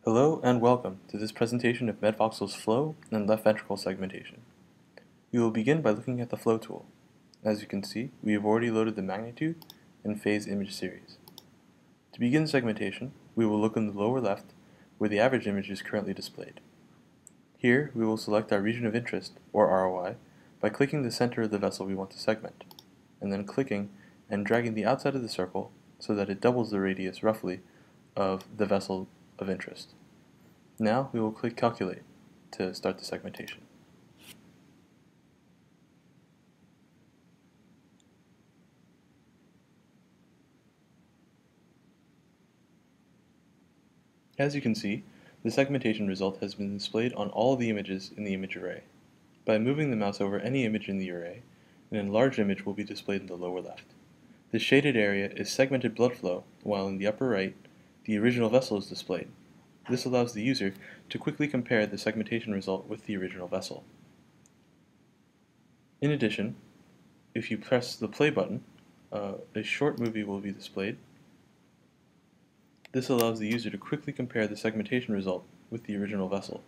Hello and welcome to this presentation of MedVoxel's flow and left ventricle segmentation. We will begin by looking at the flow tool. As you can see, we have already loaded the magnitude and phase image series. To begin segmentation, we will look in the lower left where the average image is currently displayed. Here, we will select our region of interest, or ROI, by clicking the center of the vessel we want to segment, and then clicking and dragging the outside of the circle so that it doubles the radius roughly of the vessel of interest. Now we will click Calculate to start the segmentation. As you can see, the segmentation result has been displayed on all of the images in the image array. By moving the mouse over any image in the array, an enlarged image will be displayed in the lower left. The shaded area is segmented blood flow, while in the upper right, the original vessel is displayed. This allows the user to quickly compare the segmentation result with the original vessel. In addition, if you press the play button, a short movie will be displayed. This allows the user to quickly compare the segmentation result with the original vessel.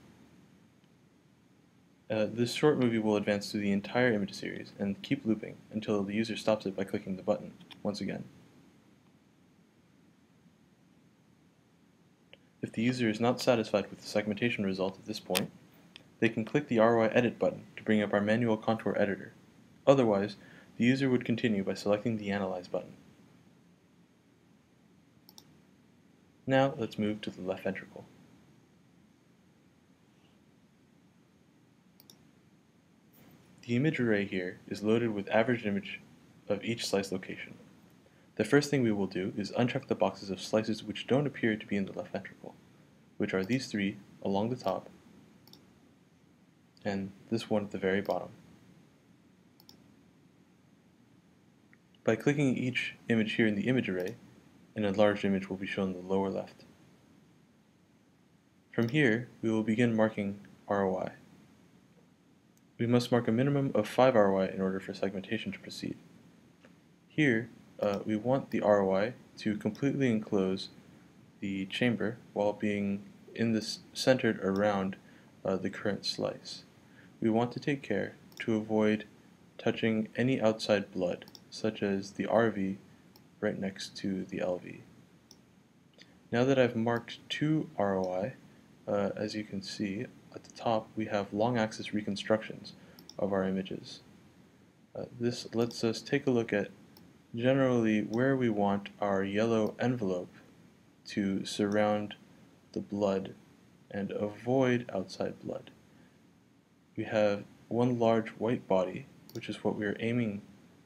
This short movie will advance through the entire image series and keep looping until the user stops it by clicking the button once again. If the user is not satisfied with the segmentation result at this point, they can click the ROI Edit button to bring up our manual contour editor. Otherwise, the user would continue by selecting the Analyze button. Now let's move to the left ventricle. The image array here is loaded with average image of each slice location. The first thing we will do is uncheck the boxes of slices which don't appear to be in the left ventricle, which are these three along the top and this one at the very bottom. By clicking each image here in the image array, an enlarged image will be shown in the lower left. From here, we will begin marking ROI. We must mark a minimum of 5 ROI in order for segmentation to proceed. Here, we want the ROI to completely enclose the chamber while being centered around the current slice. We want to take care to avoid touching any outside blood, such as the RV right next to the LV. Now that I've marked 2 ROI, as you can see at the top we have long axis reconstructions of our images. This lets us take a look at generally where we want our yellow envelope to surround the blood and avoid outside blood. We have one large white body, which is what we are aiming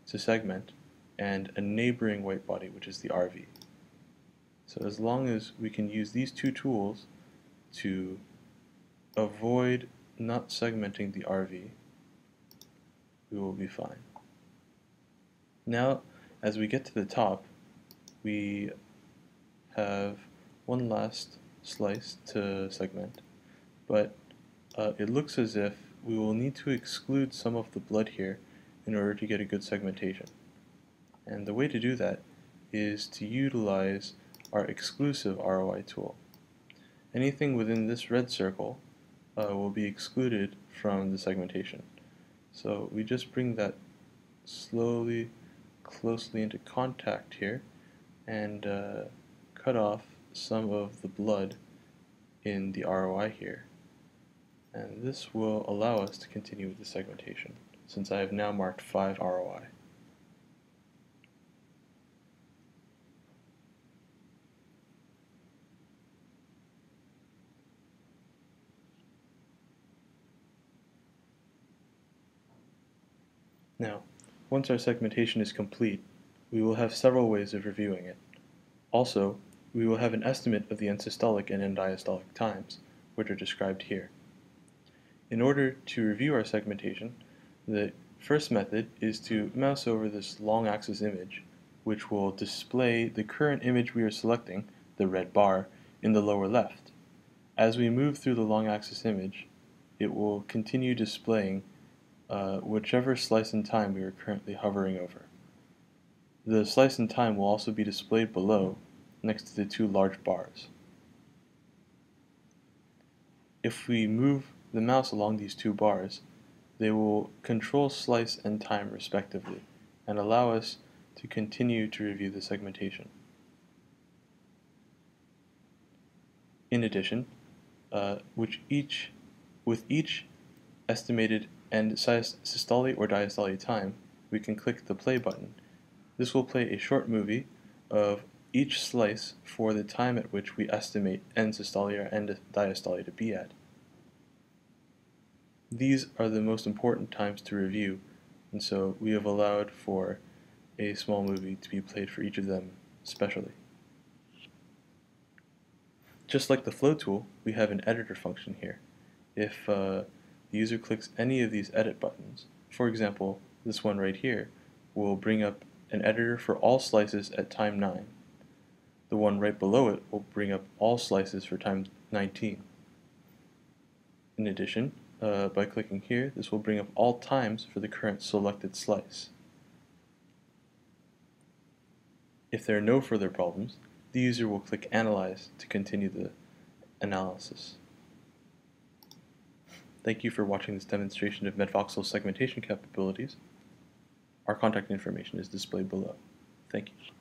to segment, and a neighboring white body, which is the RV. So as long as we can use these two tools to avoid not segmenting the RV, we will be fine. Now, as we get to the top, we have one last slice to segment, but it looks as if we will need to exclude some of the blood here in order to get a good segmentation. And the way to do that is to utilize our exclusive ROI tool. Anything within this red circle will be excluded from the segmentation. So we just bring that slowly, closely into contact here and cut off some of the blood in the ROI here. And this will allow us to continue with the segmentation, since I have now marked 5 ROI. Now, once our segmentation is complete, we will have several ways of reviewing it. Also, we will have an estimate of the end-systolic and end-diastolic times, which are described here. In order to review our segmentation, the first method is to mouse over this long axis image, which will display the current image we are selecting, the red bar, in the lower left. As we move through the long axis image, it will continue displaying whichever slice in time we are currently hovering over. The slice in time will also be displayed below, next to the 2 large bars. If we move the mouse along these two bars, they will control slice and time respectively, and allow us to continue to review the segmentation. In addition, with each estimated end systole or diastole time, we can click the play button. This will play a short movie of each slice for the time at which we estimate end systole or end diastole to be at. These are the most important times to review, and so we have allowed for a small movie to be played for each of them specially. Just like the flow tool, we have an editor function here. If the user clicks any of these edit buttons, for example, this one right here will bring up an editor for all slices at time 9. The one right below it will bring up all slices for time 19. In addition, by clicking here, this will bring up all times for the current selected slice. If there are no further problems, the user will click Analyze to continue the analysis. Thank you for watching this demonstration of MedVoxel's segmentation capabilities. Our contact information is displayed below. Thank you.